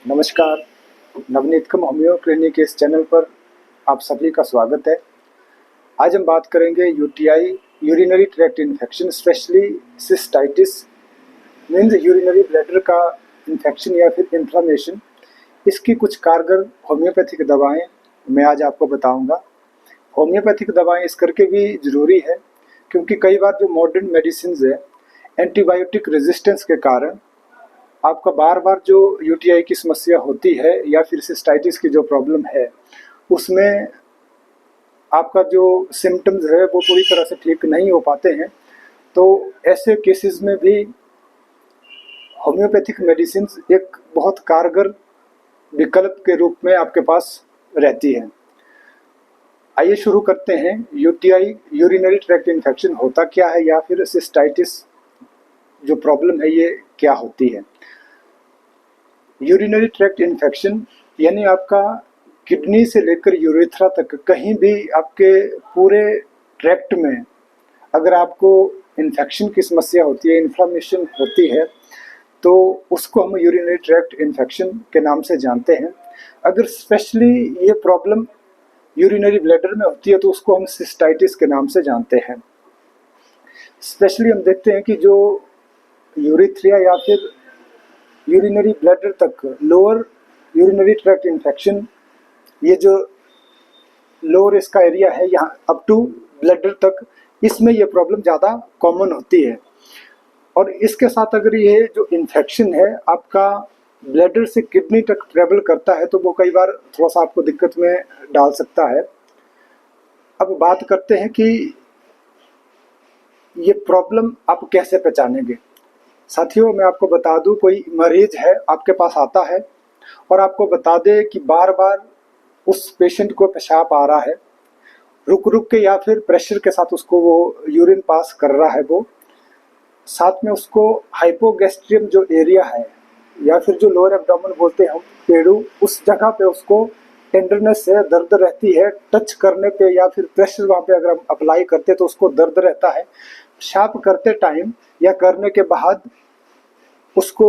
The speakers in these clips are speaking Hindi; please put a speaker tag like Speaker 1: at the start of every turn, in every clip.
Speaker 1: नमस्कार, नवनीतकम होम्यो क्लिनिक के इस चैनल पर आप सभी का स्वागत है। आज हम बात करेंगे UTI, urinary tract infection, specially cystitis means urinary bladder का इन्फेक्शन या फिर इन्फ्लेमेशन। इसकी कुछ कारगर होम्योपैथिक दवाएं मैं आज आपको बताऊंगा। होम्योपैथिक दवाएं इस करके भी ज़रूरी है क्योंकि कई बार जो मॉडर्न मेडिसिन है, एंटीबायोटिक रेजिस्टेंस के कारण आपका बार बार जो यूटीआई की समस्या होती है या फिर सिस्टाइटिस की जो प्रॉब्लम है, उसमें आपका जो सिम्टम्स है वो पूरी तरह से ठीक नहीं हो पाते हैं। तो ऐसे केसेस में भी होम्योपैथिक मेडिसिन एक बहुत कारगर विकल्प के रूप में आपके पास रहती है। आइए शुरू करते हैं। यूटीआई, यूरिनरी ट्रैक्ट इन्फेक्शन होता क्या है या फिर सिस्टाइटिस जो प्रॉब्लम है ये क्या होती है। यूरिनरी ट्रैक्ट इन्फेक्शन यानी आपका किडनी से लेकर यूरेथ्रा तक कहीं भी आपके पूरे ट्रैक्ट में अगर आपको इन्फेक्शन की समस्या होती है, इन्फ्लेमेशन होती है, तो उसको हम यूरिनरी ट्रैक्ट इन्फेक्शन के नाम से जानते हैं। अगर स्पेशली ये प्रॉब्लम यूरिनरी ब्लैडर में होती है तो उसको हम सिस्टाइटिस के नाम से जानते हैं। स्पेशली हम देखते हैं कि जो यूरेथ्रिया या फिर यूरिनरी ब्लैडर तक लोअर यूरिनरी ट्रैक्ट इन्फेक्शन, ये जो लोअर इसका एरिया है यहाँ अप टू ब्लैडर तक, इसमें ये प्रॉब्लम ज़्यादा कॉमन होती है। और इसके साथ अगर ये जो इन्फेक्शन है आपका ब्लैडर से किडनी तक ट्रेवल करता है तो वो कई बार थोड़ा सा आपको दिक्कत में डाल सकता है। अब बात करते हैं कि ये प्रॉब्लम आप कैसे पहचानेंगे। साथियों, मैं आपको बता दूं, कोई मरीज है आपके पास आता है और आपको बता दे कि बार बार उस पेशेंट को पेशाब आ रहा है, रुक रुक के या फिर प्रेशर के साथ उसको वो यूरिन पास कर रहा है, वो साथ में उसको हाइपोगैस्ट्रियम जो एरिया है या फिर जो लोअर एब्डोमेन बोलते हैं हम, पेड़ू, उस जगह पे उसको टेंडरनेस है, दर्द रहती है, टच करने पे या फिर प्रेशर वहाँ पे अगर हम अप्लाई करते तो उसको दर्द रहता है। पेशाब करते टाइम या करने के बाद उसको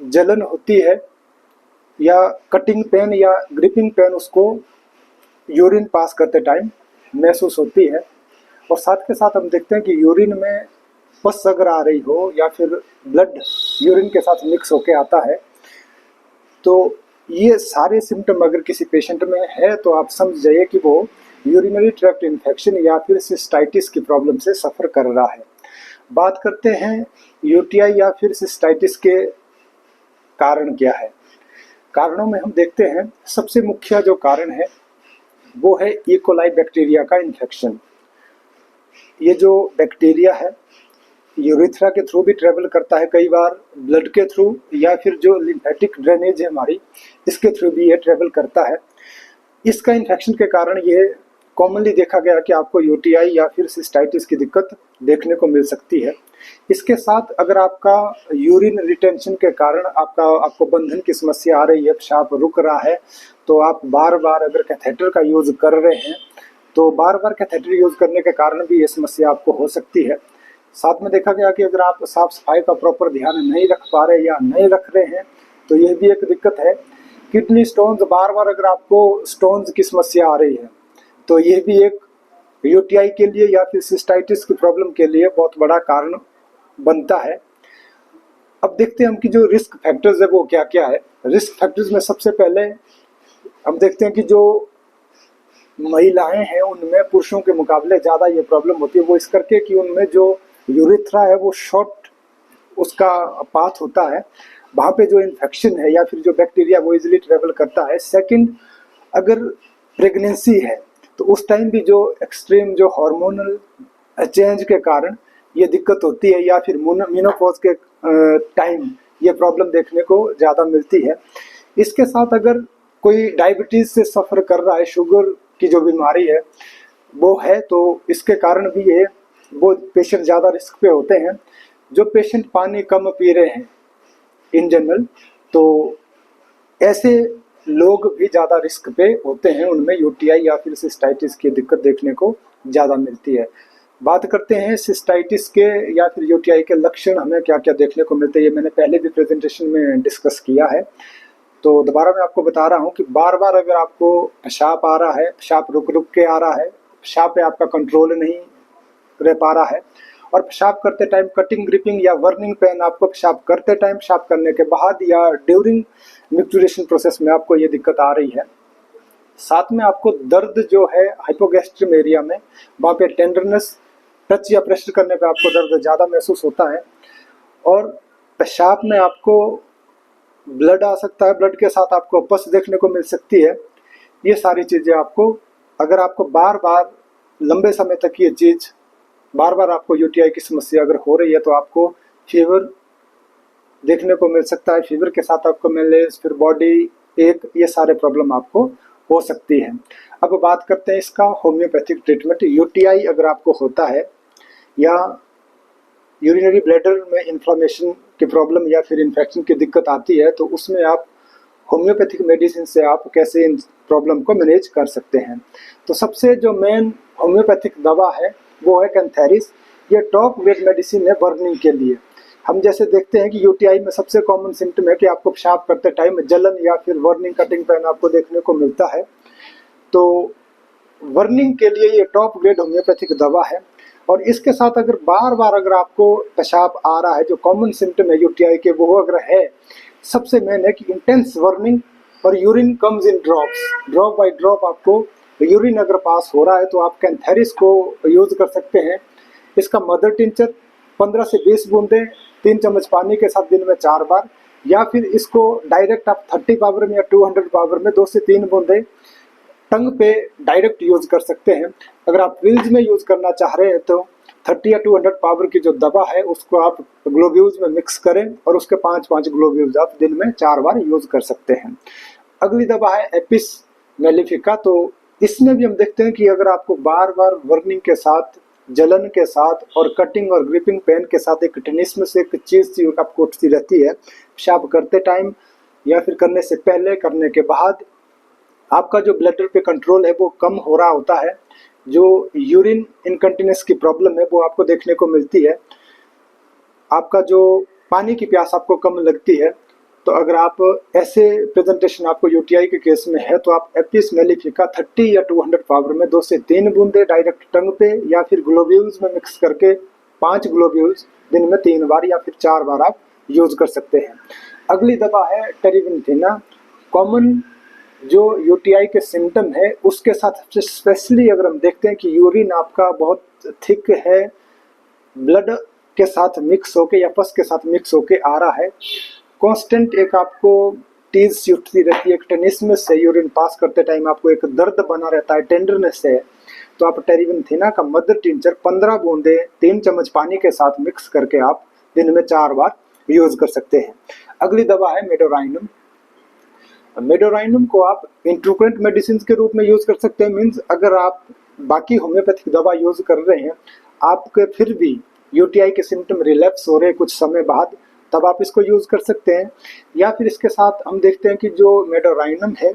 Speaker 1: जलन होती है या कटिंग पेन या ग्रिपिंग पेन उसको यूरिन पास करते टाइम महसूस होती है। और साथ के साथ हम देखते हैं कि यूरिन में पस अगर आ रही हो या फिर ब्लड यूरिन के साथ मिक्स होके आता है, तो ये सारे सिम्टम अगर किसी पेशेंट में है तो आप समझ जाइए कि वो यूरिनरी ट्रैक्ट इन्फेक्शन या फिर सिस्टाइटिस की प्रॉब्लम से सफ़र कर रहा है। बात करते हैं यूटीआई या फिर सिस्टाइटिस के कारण क्या है। कारणों में हम देखते हैं सबसे मुख्य जो कारण है वो है ई कोलाई बैक्टीरिया का इन्फेक्शन। ये जो बैक्टीरिया है यूरेथ्रा के थ्रू भी ट्रेवल करता है, कई बार ब्लड के थ्रू या फिर जो लिम्फेटिक ड्रेनेज है हमारी, इसके थ्रू भी ये ट्रेवल करता है। इसका इन्फेक्शन के कारण ये कॉमनली देखा गया कि आपको यूटीआई या फिर सिस्टाइटिस की दिक्कत देखने को मिल सकती है। इसके साथ अगर आपका यूरिन रिटेंशन के कारण आपको बंधन की समस्या आ रही है, पेशाब रुक रहा है, तो आप बार बार अगर कैथेटर का यूज़ कर रहे हैं तो बार बार कैथेटर यूज़ करने के कारण भी ये समस्या आपको हो सकती है। साथ में देखा गया कि अगर आप साफ सफाई का प्रॉपर ध्यान नहीं रख पा रहे या नहीं रख रहे हैं तो ये भी एक दिक्कत है। किडनी स्टोन्स, बार बार अगर आपको स्टोन्स की समस्या आ रही है तो ये भी एक यूटीआई के लिए या फिर सिस्टाइटिस की प्रॉब्लम के लिए बहुत बड़ा कारण बनता है। अब देखते हैं हम कि जो रिस्क फैक्टर्स है वो क्या क्या है। रिस्क फैक्टर्स में सबसे पहले हम देखते हैं कि जो महिलाएं हैं उनमें पुरुषों के मुकाबले ज़्यादा ये प्रॉब्लम होती है। वो इस करके कि उनमें जो यूरेथ्रा है वो शॉर्ट उसका पाथ होता है, वहाँ पे जो इन्फेक्शन है या फिर जो बैक्टीरिया वो इजीली ट्रेवल करता है। सेकंड, अगर प्रेगनेंसी है तो उस टाइम भी जो एक्सट्रीम जो हार्मोनल चेंज के कारण ये दिक्कत होती है या फिर मेनोपॉज के टाइम ये प्रॉब्लम देखने को ज़्यादा मिलती है। इसके साथ अगर कोई डायबिटीज़ से सफ़र कर रहा है, शुगर की जो बीमारी है वो है, तो इसके कारण भी ये वो पेशेंट ज़्यादा रिस्क पे होते हैं। जो पेशेंट पानी कम पी रहे हैं इन जनरल, तो ऐसे लोग भी ज़्यादा रिस्क पे होते हैं, उनमें यूटीआई या फिर सिस्टाइटिस की दिक्कत देखने को ज़्यादा मिलती है। बात करते हैं सिस्टाइटिस के या फिर यूटीआई के लक्षण हमें क्या क्या देखने को मिलते हैं। ये मैंने पहले भी प्रेजेंटेशन में डिस्कस किया है। तो दोबारा मैं आपको बता रहा हूँ कि बार बार अगर आपको पेशाब आ रहा है, पेशाब रुक रुक के आ रहा है, पेशाब पे आपका कंट्रोल नहीं रह पा रहा है, और पेशाब करते टाइम कटिंग, ग्रिपिंग या वर्निंग पेन आपको पेशाब करते टाइम, पेशाब करने के बाद या ड्यूरिंग मिक्चुरेशन प्रोसेस में आपको ये दिक्कत आ रही है, साथ में आपको दर्द जो है हाइपोगैस्ट्रियम एरिया में, वहाँ पे टेंडरनेस, टच या प्रेशर करने पे आपको दर्द ज़्यादा महसूस होता है, और पेशाब में आपको ब्लड आ सकता है, ब्लड के साथ आपको पस देखने को मिल सकती है। ये सारी चीज़ें आपको, अगर आपको बार बार लंबे समय तक ये चीज़ बार बार आपको यूटीआई की समस्या अगर हो रही है तो आपको फीवर देखने को मिल सकता है, फीवर के साथ आपको मैलेज, फिर बॉडी एक, ये सारे प्रॉब्लम आपको हो सकती है। अब बात करते हैं इसका होम्योपैथिक ट्रीटमेंट। यूटीआई अगर आपको होता है या यूरिनरी ब्लैडर में इन्फ्लामेशन की प्रॉब्लम या फिर इन्फेक्शन की दिक्कत आती है, तो उसमें आप होम्योपैथिक मेडिसिन से आप कैसे इन प्रॉब्लम को मैनेज कर सकते हैं। तो सबसे जो मेन होम्योपैथिक दवा है वो है कैंथेरिस। ये टॉप ग्रेड मेडिसिन है बर्निंग के लिए। हम जैसे देखते हैं कि यूटीआई में सबसे कॉमन सिम्टम है कि आपको पेशाब करते टाइम जलन या फिर वर्निंग, कटिंग पेन आपको देखने को मिलता है। तो वर्निंग के लिए ये टॉप ग्रेड होम्योपैथिक दवा है। और इसके साथ अगर बार बार अगर आपको पेशाब आ रहा है, जो कॉमन सिम्टम है यूटीआई के वो अगर है, सबसे मेन है कि इंटेंस वर्निंग और urine comes in drops, drop by drop आपको यूरिन अगर पास हो रहा है तो आप कैंथेरिस को यूज कर सकते हैं। इसका मदर टिंचर 15 से 20 बूंदें 3 चम्मच पानी के साथ दिन में 4 बार, या फिर इसको डायरेक्ट आप 30 पावर में या 200 पावर में 2 से 3 बूंदें टंग पे डायरेक्ट यूज कर सकते हैं। अगर आप विल्स में यूज करना चाह रहे हैं तो 30 या 200 पावर की जो दवा है उसको आप ग्लोब्यूल्स में मिक्स करें और उसके 5-5 ग्लोब्यूल्स आप दिन में 4 बार यूज कर सकते हैं। अगली दवा है एपिस मेलिफिका। तो इसमें भी हम देखते हैं कि अगर आपको बार बार वर्निंग के साथ, जलन के साथ और कटिंग और ग्रिपिंग पेन के साथ एक टेनिस से एक चीज़ आपको उठती रहती है, पेशाब करते टाइम या फिर करने से पहले, करने के बाद, आपका जो ब्लडर पे कंट्रोल है वो कम हो रहा होता है, जो यूरिन इनकंटिनेंस की प्रॉब्लम है वो आपको देखने को मिलती है, आपका जो पानी की प्यास आपको कम लगती है, तो अगर आप ऐसे प्रेजेंटेशन आपको यूटीआई के केस में है तो आप एपिस मेलिफिका 30 या 200 पावर में 2 से 3 बूंदे डायरेक्ट टंग पे या फिर ग्लोब्यूल्स में मिक्स करके 5 ग्लोब्यूल्स दिन में 3 बार या फिर 4 बार आप यूज कर सकते हैं। अगली दवा है टेरिविनथिना। कॉमन जो यूटीआई के सिम्टम है उसके साथ स्पेशली अगर हम देखते हैं कि यूरिन आपका बहुत थिक है, ब्लड के साथ मिक्स होके या पस के साथ मिक्स होके आ रहा है, कांस्टेंट एक आपको टीज सी उठती रहती है, एक टेनिसनेस से यूरिन पास करते टाइम आपको एक दर्द बना रहता है, टेंडरनेस है, तो आप टेरिविनथिना का मदर टिंचर 15 बूंदे 3 चम्मच पानी के साथ मिक्स करके आप दिन में 4 बार यूज कर सकते हैं। अगली दवा है मेडोराइनम। मेडोराइनम को आप इंट्रोक्रेंट मेडिसिन के रूप में यूज कर सकते हैं। मीन्स अगर आप बाकी होम्योपैथिक दवा यूज कर रहे हैं, आपके फिर भी यूटीआई के सिम्टम रिलैप्स हो रहे हैं कुछ समय बाद, तब आप इसको यूज कर सकते हैं। या फिर इसके साथ हम देखते हैं कि जो मेडोराइनम है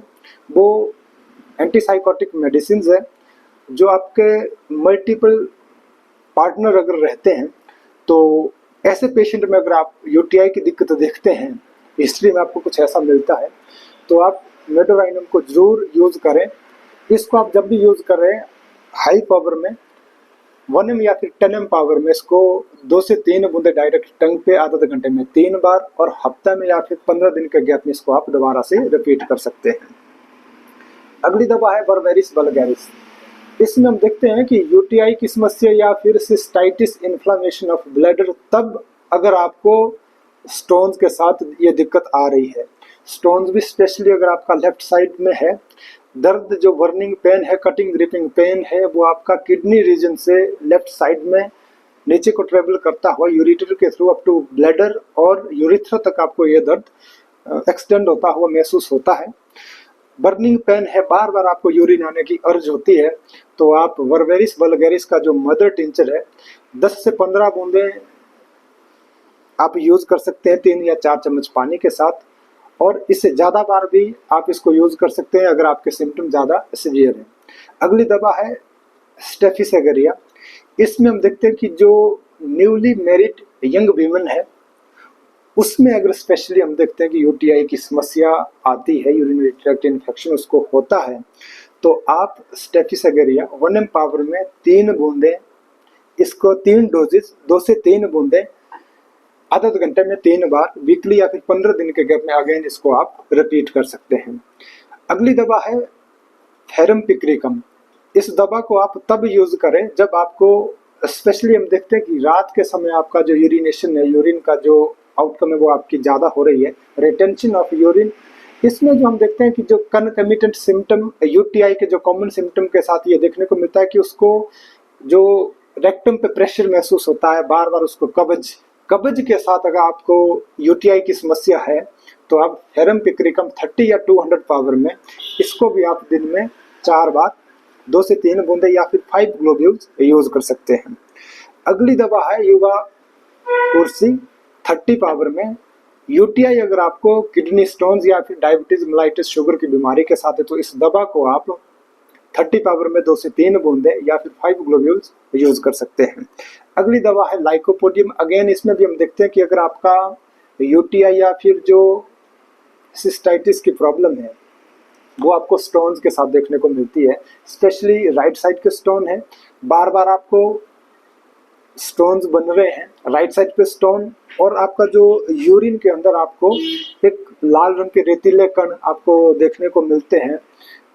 Speaker 1: वो एंटीसाइकोटिक मेडिसिन है, जो आपके मल्टीपल पार्टनर अगर रहते हैं तो ऐसे पेशेंट में अगर आप यूटीआई की दिक्कत देखते हैं, हिस्ट्री में आपको कुछ ऐसा मिलता है, तो आप मेडोराइनम को जरूर यूज करें। इसको आप जब भी यूज कर रहे हैं हाई पावर में 1M या फिर 10M पावर में इसको 2 से 3 बूंदे डायरेक्ट टंग पे आधे घंटे में 3 बार, और हफ्ता में या फिर 15 दिन के गैप में इसको आप दोबारा से रिपीट कर सकते हैं। अगली दवा है बर्बेरिस वल्गैरिस। इसमें हम देखते हैं कि यूटीआई की समस्या या फिर सिस्टाइटिस, इन्फ्लामेशन ऑफ ब्लैडर, तब अगर आपको स्टोन्स के साथ ये दिक्कत आ रही है, स्टोन्स भी स्पेशली अगर आपका लेफ्ट साइड में है, दर्द जो वर्निंग पेन है, कटिंग ग्रिपिंग पेन है, वो आपका किडनी रीजन से लेफ्ट साइड में नीचे को ट्रेवल करता हुआ यूरिटर के थ्रू अप टू ब्लैडर और यूरिथ्रा तक आपको ये दर्द एक्सटेंड होता हुआ महसूस होता है। बर्निंग पेन है, बार बार आपको यूरिन आने की अर्ज होती है, तो आप बर्बेरिस वल्गैरिस का जो मदर टिंचर है 10 से 15 बूंदे आप यूज कर सकते हैं 3 या 4 चम्मच पानी के साथ, और इससे ज़्यादा बार भी आप इसको यूज कर सकते हैं अगर आपके सिम्टम ज़्यादा सीवियर हैं। अगली दवा है स्टेफिसेगरिया। इसमें हम देखते हैं कि जो न्यूली मैरिड यंग वीमेन है उसमें अगर स्पेशली हम देखते हैं कि यूटीआई की समस्या आती है, यूरिनरी ट्रैक्ट इन्फेक्शन उसको होता है, तो आप स्टेफिसेगरिया 1 ml पावर में 3 बूंदें, इसको 3 डोजेस 2 से 3 बूंदें आधा घंटे में 3 बार वीकली या फिर 15 दिन के गैप में अगेन इसको आप रिपीट कर सकते हैं। अगली दवा है फेरम पिक्रिकम। इस दवा को आप तब यूज करें जब आपको, स्पेशली हम देखते हैं कि रात के समय आपका जो यूरिनेशन है, यूरिन का जो आउटकम है वो आपकी ज़्यादा हो रही है, रिटेंशन ऑफ यूरिन। इसमें जो हम देखते हैं कि जो कनकमिटेंट सिम्टम यूटीआई के जो कॉमन सिम्टम के साथ ये देखने को मिलता है कि उसको जो रेक्टम पे प्रेशर महसूस होता है, बार बार उसको कब्ज के साथ अगर आपको यूटीआई की समस्या है तो आप फेरम पिक्रिकम 30 या 200 पावर में इसको भी आप दिन में 4 बार 2 से 3 बूंदे या फिर 5 ग्लोब्यूल्स यूज कर सकते हैं। अगली दवा है युवा कुर्सी 30 पावर में। यूटीआई अगर आपको किडनी स्टोन्स या फिर डायबिटीज मेलाइटिस शुगर की बीमारी के साथ है तो इस दवा को आप 30 पावर में 2 से 3 बूंदे या फिर 5 ग्लोब्यूल्स यूज कर सकते हैं। अगली दवा है लाइकोपोडियम। अगेन इसमें भी हम देखते हैं कि अगर आपका यूटीआई या फिर जो सिस्टाइटिस की प्रॉब्लम है वो आपको स्टोन्स के साथ देखने को मिलती है, स्पेशली राइट साइड के स्टोन है, बार बार आपको स्टोन्स बन रहे हैं राइट साइड पे स्टोन, और आपका जो यूरिन के अंदर आपको एक लाल रंग के रेतीले कण आपको देखने को मिलते हैं,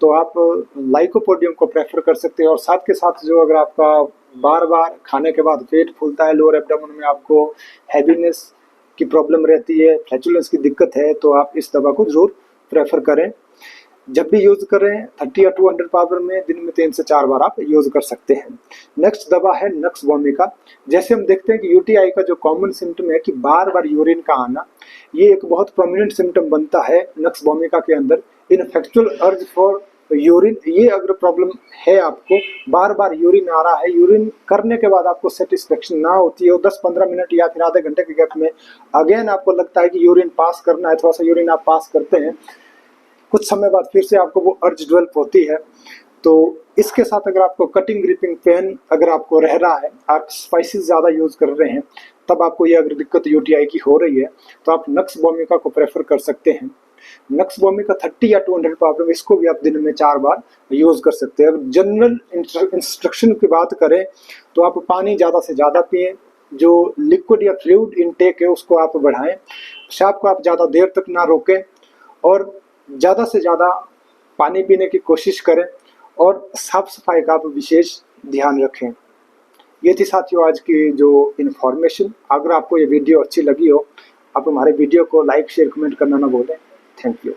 Speaker 1: तो आप लाइकोपोडियम को प्रेफर कर सकते हैं। और साथ के साथ जो अगर आपका बार बार खाने के बाद पेट फूलता है, लोअर एब्डोमेन में आपको हैवीनेस की प्रॉब्लम रहती है, फ्लैचुलेंस की दिक्कत है, तो आप इस दवा को जरूर प्रेफर करें। जब भी यूज करें 30 या 200 पावर में दिन में 3 से 4 बार आप यूज कर सकते हैं। नेक्स्ट दवा है नक्स वोमिका। जैसे हम देखते हैं कि यूटीआई का जो कॉमन सिम्टम है कि बार बार यूरिन का आना, ये एक बहुत प्रोमिनेंट सिम्टम बनता है नक्स वोमिका के अंदर। इनफेक्चुअल अर्ज फॉर यूरिन, ये अगर प्रॉब्लम है आपको, बार बार यूरिन आ रहा है, यूरिन करने के बाद आपको सेटिस्फेक्शन ना होती है, 10-15 मिनट या फिर आधे घंटे के गैप में अगेन आपको लगता है कि यूरिन पास करना है, थोड़ा सा यूरिन आप पास करते हैं, कुछ समय बाद फिर से आपको वो अर्ज डेवलप होती है। तो इसके साथ अगर आपको कटिंग ग्रिपिंग पेन अगर आपको रह रहा है, आप स्पाइसेस ज़्यादा यूज कर रहे हैं, तब आपको ये अगर दिक्कत यूटीआई की हो रही है तो आप नक्स वोमिका को प्रेफर कर सकते हैं। नक्स वोमिका 30 या 200 पावर, इसको भी आप दिन में 4 बार यूज कर सकते हैं। अगर जनरल इंस्ट्रक्शन की बात करें तो आप पानी ज़्यादा से ज़्यादा पिएं, जो लिक्विड या फ्लूइड इनटेक है उसको आप बढ़ाएं, पेशाब को आप ज़्यादा देर तक ना रोकें, और ज़्यादा से ज़्यादा पानी पीने की कोशिश करें, और साफ सफाई का आप विशेष ध्यान रखें। ये थी साथियों आज की जो इन्फॉर्मेशन। अगर आपको ये वीडियो अच्छी लगी हो, आप हमारे वीडियो को लाइक शेयर कमेंट करना ना भूलें। Thank you.